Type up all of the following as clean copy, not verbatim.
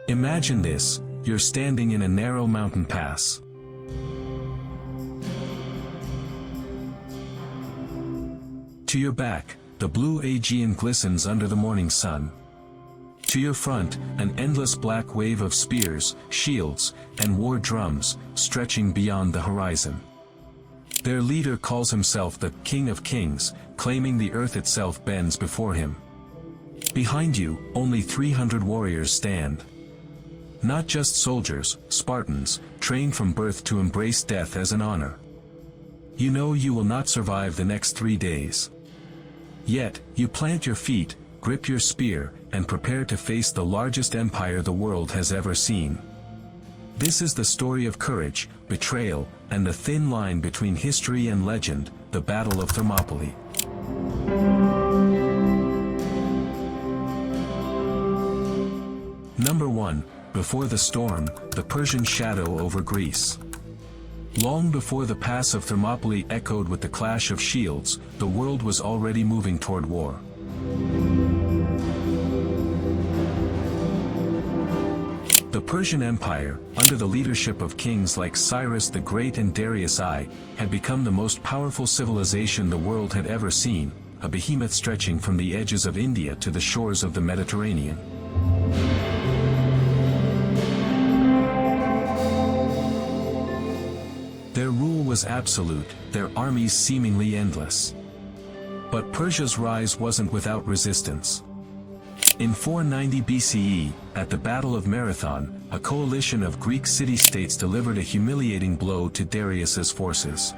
Imagine this, you're standing in a narrow mountain pass. To your back, the blue Aegean glistens under the morning sun. To your front, an endless black wave of spears, shields, and war drums, stretching beyond the horizon. Their leader calls himself the King of Kings, claiming the earth itself bends before him. Behind you, only 300 warriors stand. Not just soldiers, Spartans, trained from birth to embrace death as an honor. You know you will not survive the next 3 days. Yet, you plant your feet, grip your spear, and prepare to face the largest empire the world has ever seen. This is the story of courage, betrayal, and the thin line between history and legend, the Battle of Thermopylae. Number 1. Before the storm, the Persian shadow over Greece. Long before the pass of Thermopylae echoed with the clash of shields, the world was already moving toward war. The Persian Empire, under the leadership of kings like Cyrus the Great and Darius I, had become the most powerful civilization the world had ever seen, a behemoth stretching from the edges of India to the shores of the Mediterranean. Their rule was absolute, their armies seemingly endless. But Persia's rise wasn't without resistance. In 490 BCE, at the Battle of Marathon, a coalition of Greek city-states delivered a humiliating blow to Darius's forces.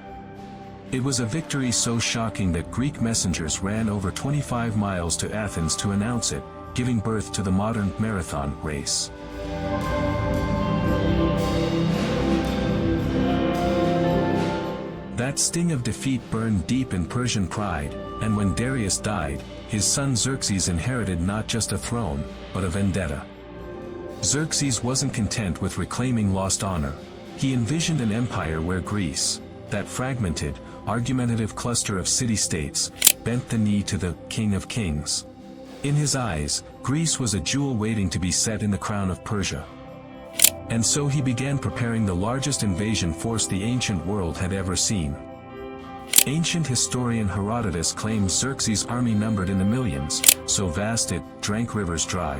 It was a victory so shocking that Greek messengers ran over 25 miles to Athens to announce it, giving birth to the modern marathon race. That sting of defeat burned deep in Persian pride, and when Darius died, his son Xerxes inherited not just a throne, but a vendetta. Xerxes wasn't content with reclaiming lost honor. He envisioned an empire where Greece, that fragmented, argumentative cluster of city-states, bent the knee to the King of Kings. In his eyes, Greece was a jewel waiting to be set in the crown of Persia. And so he began preparing the largest invasion force the ancient world had ever seen. Ancient historian Herodotus claims Xerxes' army numbered in the millions, so vast it drank rivers dry.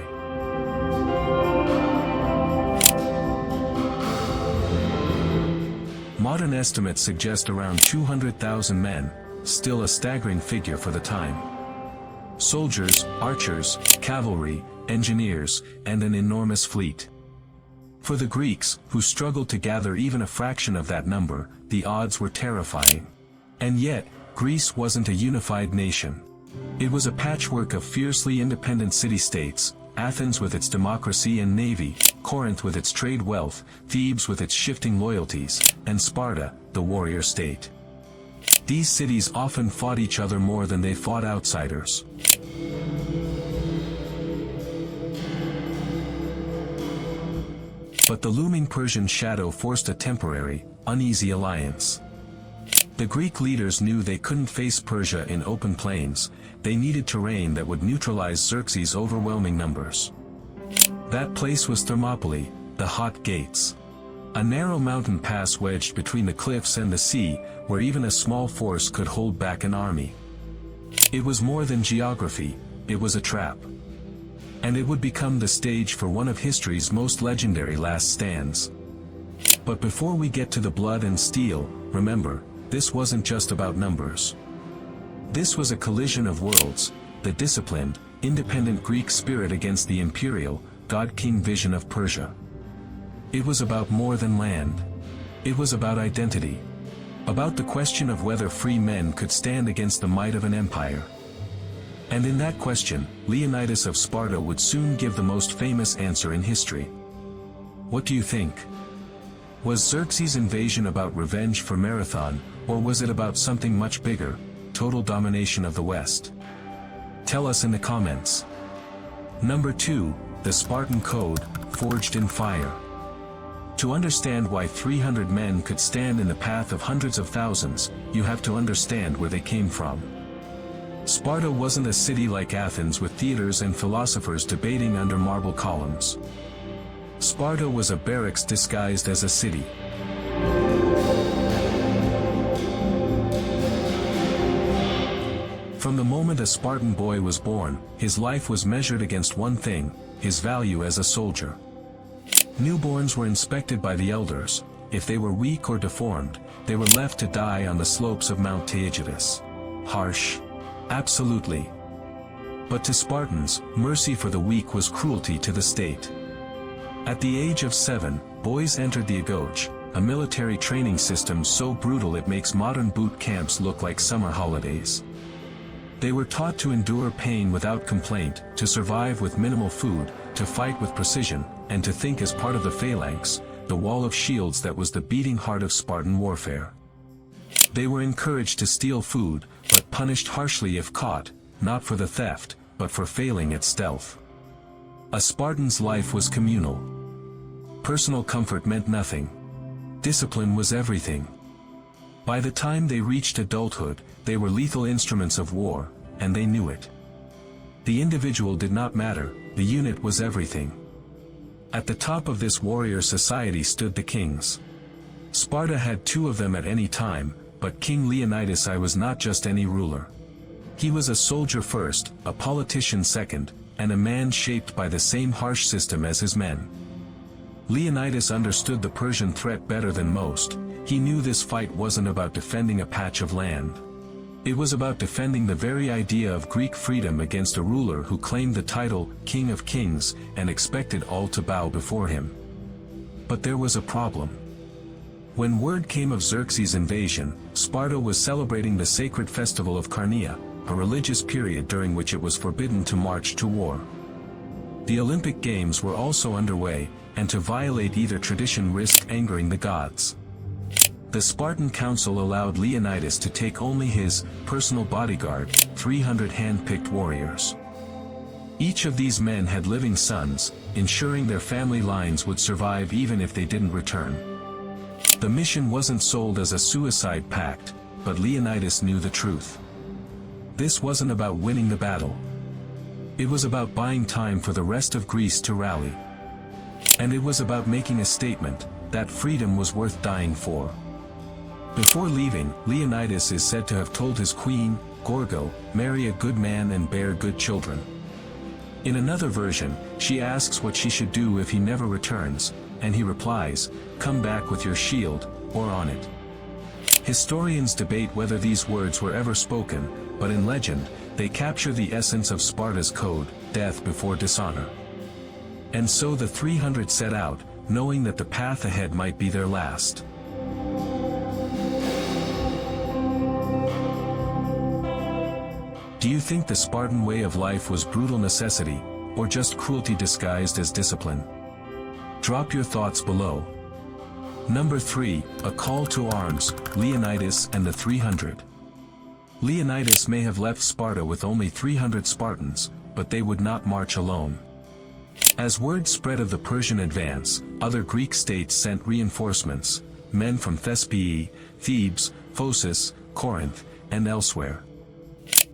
Modern estimates suggest around 200,000 men, still a staggering figure for the time. Soldiers, archers, cavalry, engineers, and an enormous fleet. For the Greeks, who struggled to gather even a fraction of that number, the odds were terrifying. And yet, Greece wasn't a unified nation. It was a patchwork of fiercely independent city-states, Athens with its democracy and navy, Corinth with its trade wealth, Thebes with its shifting loyalties, and Sparta, the warrior state. These cities often fought each other more than they fought outsiders. But the looming Persian shadow forced a temporary, uneasy alliance. The Greek leaders knew they couldn't face Persia in open plains, they needed terrain that would neutralize Xerxes' overwhelming numbers. That place was Thermopylae, the Hot Gates. A narrow mountain pass wedged between the cliffs and the sea, where even a small force could hold back an army. It was more than geography, it was a trap. And it would become the stage for one of history's most legendary last stands. But before we get to the blood and steel, remember, this wasn't just about numbers. This was a collision of worlds, the disciplined, independent Greek spirit against the imperial, god-king vision of Persia. It was about more than land. It was about identity. About the question of whether free men could stand against the might of an empire. And in that question, Leonidas of Sparta would soon give the most famous answer in history. What do you think? Was Xerxes' invasion about revenge for Marathon, or was it about something much bigger, total domination of the West? Tell us in the comments. Number 2, the Spartan Code, forged in fire. To understand why 300 men could stand in the path of hundreds of thousands, you have to understand where they came from. Sparta wasn't a city like Athens with theaters and philosophers debating under marble columns. Sparta was a barracks disguised as a city. From the moment a Spartan boy was born, his life was measured against one thing: his value as a soldier. Newborns were inspected by the elders. If they were weak or deformed, they were left to die on the slopes of Mount Taygetus. Harsh? Absolutely. But to Spartans, mercy for the weak was cruelty to the state. At the age of 7, boys entered the agoge, a military training system so brutal it makes modern boot camps look like summer holidays. They were taught to endure pain without complaint, to survive with minimal food, to fight with precision, and to think as part of the phalanx, the wall of shields that was the beating heart of Spartan warfare. They were encouraged to steal food, but punished harshly if caught, not for the theft, but for failing at stealth. A Spartan's life was communal. Personal comfort meant nothing. Discipline was everything. By the time they reached adulthood, they were lethal instruments of war, and they knew it. The individual did not matter, the unit was everything. At the top of this warrior society stood the kings. Sparta had 2 of them at any time, but King Leonidas I was not just any ruler. He was a soldier first, a politician second, and a man shaped by the same harsh system as his men. Leonidas understood the Persian threat better than most. He knew this fight wasn't about defending a patch of land. It was about defending the very idea of Greek freedom against a ruler who claimed the title, King of Kings, and expected all to bow before him. But there was a problem. When word came of Xerxes' invasion, Sparta was celebrating the sacred festival of Carnea, a religious period during which it was forbidden to march to war. The Olympic Games were also underway, and to violate either tradition risked angering the gods. The Spartan council allowed Leonidas to take only his personal bodyguard, 300 hand-picked warriors. Each of these men had living sons, ensuring their family lines would survive even if they didn't return. The mission wasn't sold as a suicide pact, but Leonidas knew the truth. This wasn't about winning the battle. It was about buying time for the rest of Greece to rally. And it was about making a statement that freedom was worth dying for. Before leaving, Leonidas is said to have told his queen, Gorgo, marry a good man and bear good children. In another version, she asks what she should do if he never returns, and he replies, come back with your shield, or on it. Historians debate whether these words were ever spoken, but in legend, they capture the essence of Sparta's code, death before dishonor. And so the 300 set out, knowing that the path ahead might be their last. Do you think the Spartan way of life was brutal necessity, or just cruelty disguised as discipline? Drop your thoughts below. Number 3, a call to arms, Leonidas and the 300. Leonidas may have left Sparta with only 300 Spartans, but they would not march alone. As word spread of the Persian advance, other Greek states sent reinforcements, men from Thespii, Thebes, Phocis, Corinth, and elsewhere.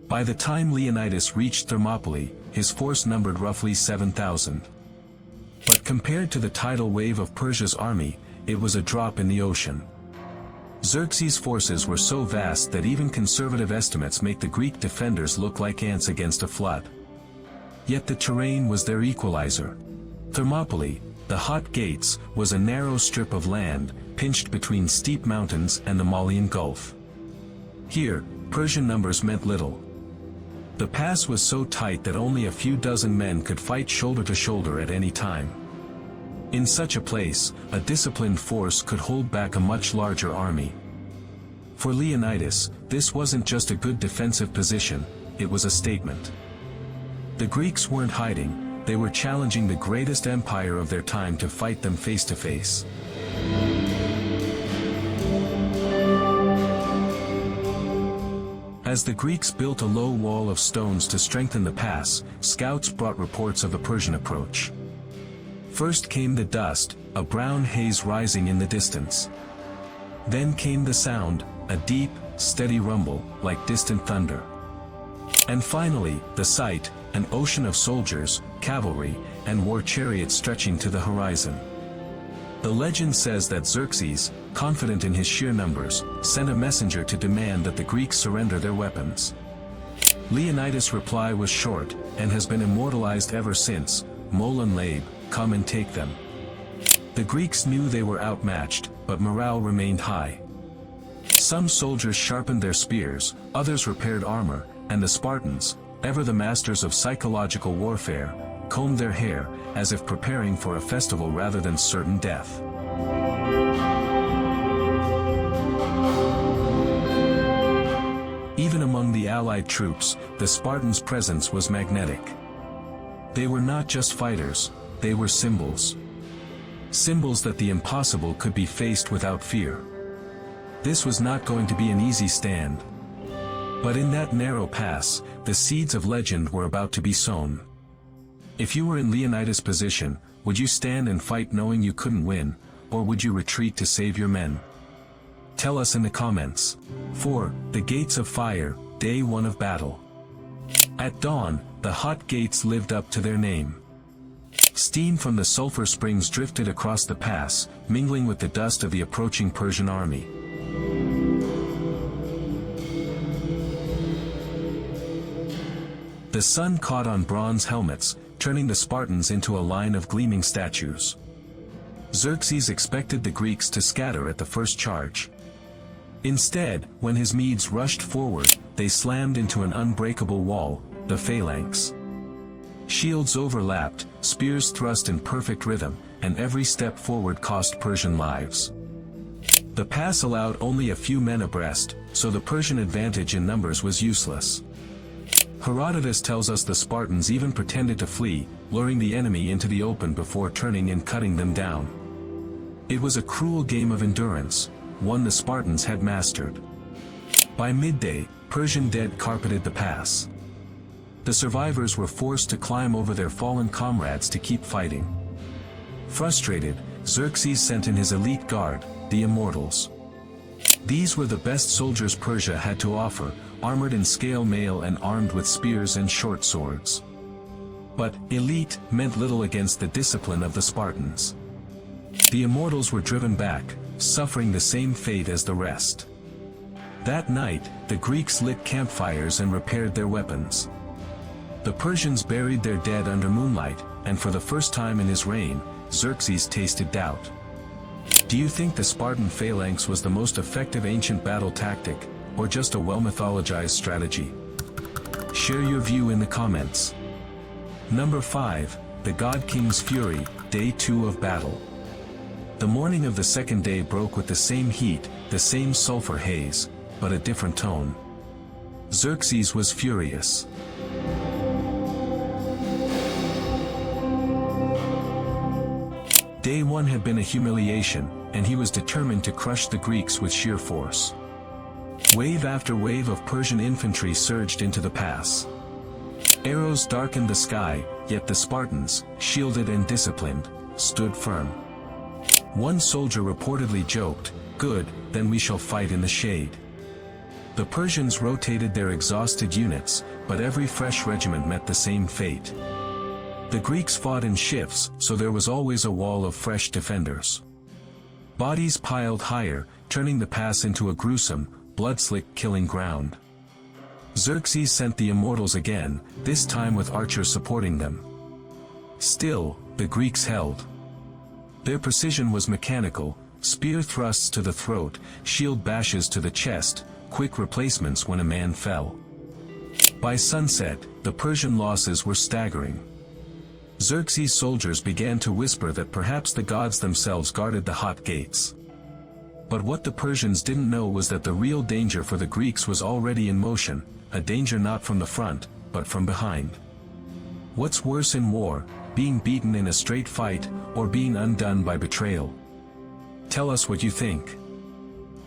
By the time Leonidas reached Thermopylae, his force numbered roughly 7,000. But compared to the tidal wave of Persia's army, it was a drop in the ocean. Xerxes' forces were so vast that even conservative estimates make the Greek defenders look like ants against a flood. Yet the terrain was their equalizer. Thermopylae, the hot gates, was a narrow strip of land, pinched between steep mountains and the Malian Gulf. Here, Persian numbers meant little. The pass was so tight that only a few dozen men could fight shoulder to shoulder at any time. In such a place, a disciplined force could hold back a much larger army. For Leonidas, this wasn't just a good defensive position, it was a statement. The Greeks weren't hiding, they were challenging the greatest empire of their time to fight them face to face. As the Greeks built a low wall of stones to strengthen the pass, scouts brought reports of the Persian approach. First came the dust, a brown haze rising in the distance. Then came the sound, a deep, steady rumble, like distant thunder. And finally, the sight, an ocean of soldiers, cavalry, and wore chariots stretching to the horizon. The legend says that Xerxes, confident in his sheer numbers, sent a messenger to demand that the Greeks surrender their weapons. Leonidas' reply was short, and has been immortalized ever since: "Molon Labe, come and take them." The Greeks knew they were outmatched, but morale remained high. Some soldiers sharpened their spears, others repaired armor, and the Spartans, ever the masters of psychological warfare, combed their hair, as if preparing for a festival rather than certain death. Even among the allied troops, the Spartans' presence was magnetic. They were not just fighters, they were symbols. Symbols that the impossible could be faced without fear. This was not going to be an easy stand. But in that narrow pass, the seeds of legend were about to be sown. If you were in Leonidas' position, would you stand and fight knowing you couldn't win, or would you retreat to save your men? Tell us in the comments. 4. The Gates of Fire, Day 1 of Battle. At dawn, the hot gates lived up to their name. Steam from the sulfur springs drifted across the pass, mingling with the dust of the approaching Persian army. The sun caught on bronze helmets, turning the Spartans into a line of gleaming statues. Xerxes expected the Greeks to scatter at the first charge. Instead, when his Medes rushed forward, they slammed into an unbreakable wall, the phalanx. Shields overlapped, spears thrust in perfect rhythm, and every step forward cost Persian lives. The pass allowed only a few men abreast, so the Persian advantage in numbers was useless. Herodotus tells us the Spartans even pretended to flee, luring the enemy into the open before turning and cutting them down. It was a cruel game of endurance, one the Spartans had mastered. By midday, Persian dead carpeted the pass. The survivors were forced to climb over their fallen comrades to keep fighting. Frustrated, Xerxes sent in his elite guard, the Immortals. These were the best soldiers Persia had to offer, armored in scale mail and armed with spears and short swords. But elite meant little against the discipline of the Spartans. The Immortals were driven back, suffering the same fate as the rest. That night, the Greeks lit campfires and repaired their weapons. The Persians buried their dead under moonlight, and for the first time in his reign, Xerxes tasted doubt. Do you think the Spartan phalanx was the most effective ancient battle tactic, or just a well-mythologized strategy? Share your view in the comments. Number 5, the God King's Fury, Day 2 of Battle. The morning of the second day broke with the same heat, the same sulfur haze, but a different tone. Xerxes was furious. Day 1 had been a humiliation, and he was determined to crush the Greeks with sheer force. Wave after wave of Persian infantry surged into the pass. Arrows darkened the sky, yet the Spartans, shielded and disciplined, stood firm. One soldier reportedly joked, "Good, then we shall fight in the shade." The Persians rotated their exhausted units, but every fresh regiment met the same fate. The Greeks fought in shifts, so there was always a wall of fresh defenders. Bodies piled higher, turning the pass into a gruesome, blood-slick killing ground. Xerxes sent the Immortals again, this time with archers supporting them. Still, the Greeks held. Their precision was mechanical, spear thrusts to the throat, shield bashes to the chest, quick replacements when a man fell. By sunset, the Persian losses were staggering. Xerxes' soldiers began to whisper that perhaps the gods themselves guarded the hot gates. But what the Persians didn't know was that the real danger for the Greeks was already in motion, a danger not from the front, but from behind. What's worse in war, being beaten in a straight fight, or being undone by betrayal? Tell us what you think.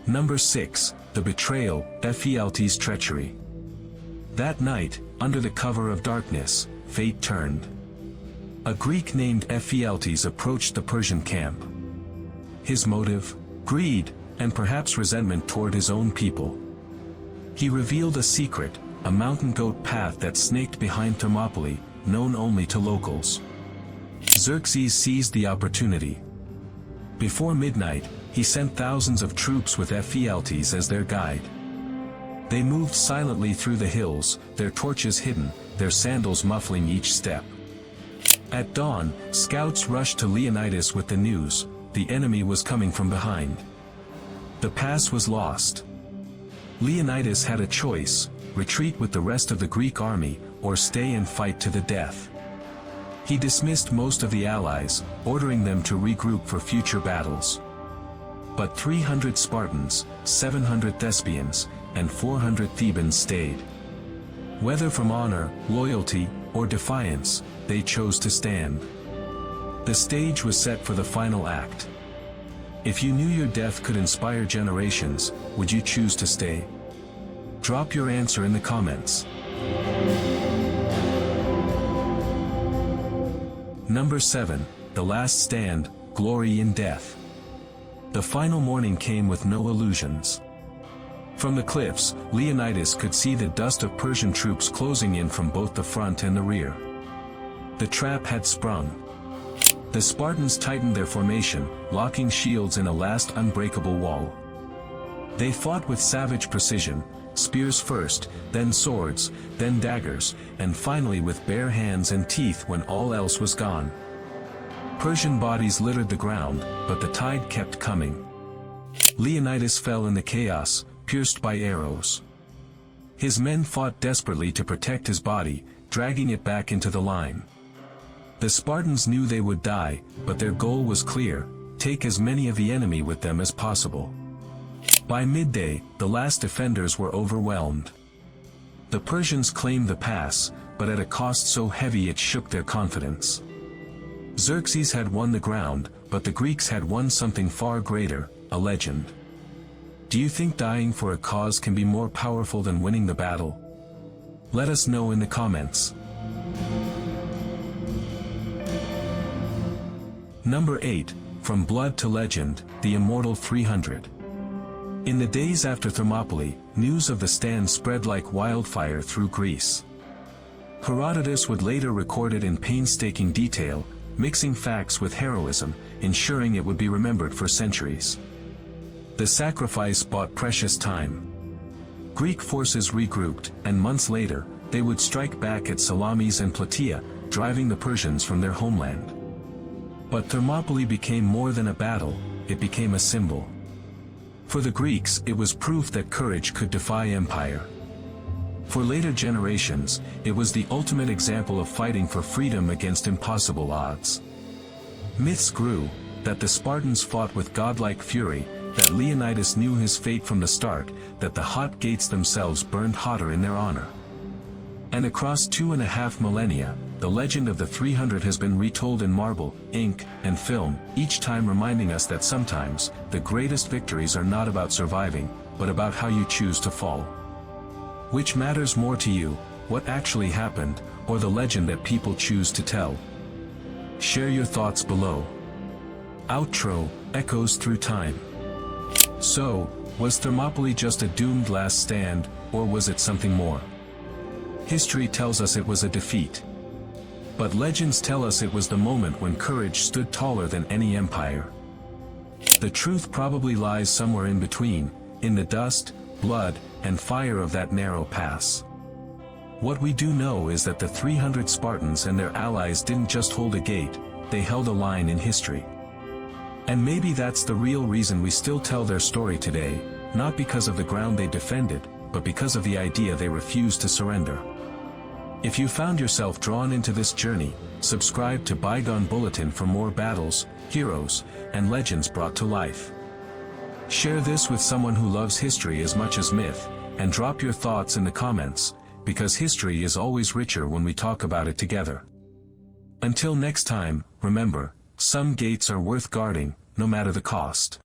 Number 6, the betrayal, Ephialtes' treachery. That night, under the cover of darkness, fate turned. A Greek named Ephialtes approached the Persian camp. His motive? Greed, and perhaps resentment toward his own people. He revealed a secret, a mountain goat path that snaked behind Thermopylae, known only to locals. Xerxes seized the opportunity. Before midnight, he sent thousands of troops with Ephialtes as their guide. They moved silently through the hills, their torches hidden, their sandals muffling each step. At dawn, scouts rushed to Leonidas with the news: the enemy was coming from behind. The pass was lost. Leonidas had a choice: retreat with the rest of the Greek army, or stay and fight to the death. He dismissed most of the allies, ordering them to regroup for future battles. But 300 Spartans, 700 Thespians, and 400 Thebans stayed. Whether from honor, loyalty, or defiance, they chose to stand. The stage was set for the final act. If you knew your death could inspire generations, would you choose to stay? Drop your answer in the comments. Number 7, The Last Stand, Glory in Death. The final morning came with no illusions. From the cliffs, Leonidas could see the dust of Persian troops closing in from both the front and the rear. The trap had sprung. The Spartans tightened their formation, locking shields in a last unbreakable wall. They fought with savage precision, spears first, then swords, then daggers, and finally with bare hands and teeth when all else was gone. Persian bodies littered the ground, but the tide kept coming. Leonidas fell in the chaos, pierced by arrows. His men fought desperately to protect his body, dragging it back into the line. The Spartans knew they would die, but their goal was clear: take as many of the enemy with them as possible. By midday, the last defenders were overwhelmed. The Persians claimed the pass, but at a cost so heavy it shook their confidence. Xerxes had won the ground, but the Greeks had won something far greater: a legend. Do you think dying for a cause can be more powerful than winning the battle? Let us know in the comments. Number 8, From Blood to Legend, The Immortal 300. In the days after Thermopylae, news of the stand spread like wildfire through Greece. Herodotus would later record it in painstaking detail, mixing facts with heroism, ensuring it would be remembered for centuries. The sacrifice bought precious time. Greek forces regrouped, and months later, they would strike back at Salamis and Plataea, driving the Persians from their homeland. But Thermopylae became more than a battle, it became a symbol. For the Greeks, it was proof that courage could defy empire. For later generations, it was the ultimate example of fighting for freedom against impossible odds. Myths grew, that the Spartans fought with godlike fury, that Leonidas knew his fate from the start, that the hot gates themselves burned hotter in their honor. And across 2.5 millennia, the legend of the 300 has been retold in marble, ink, and film, each time reminding us that sometimes, the greatest victories are not about surviving, but about how you choose to fall. Which matters more to you, what actually happened, or the legend that people choose to tell? Share your thoughts below. Outro, Echoes Through Time. So, was Thermopylae just a doomed last stand, or was it something more? History tells us it was a defeat. But legends tell us it was the moment when courage stood taller than any empire. The truth probably lies somewhere in between, in the dust, blood, and fire of that narrow pass. What we do know is that the 300 Spartans and their allies didn't just hold a gate, they held a line in history. And maybe that's the real reason we still tell their story today, not because of the ground they defended, but because of the idea they refused to surrender. If you found yourself drawn into this journey, subscribe to Bygone Bulletin for more battles, heroes, and legends brought to life. Share this with someone who loves history as much as myth, and drop your thoughts in the comments, because history is always richer when we talk about it together. Until next time, remember, some gates are worth guarding, no matter the cost.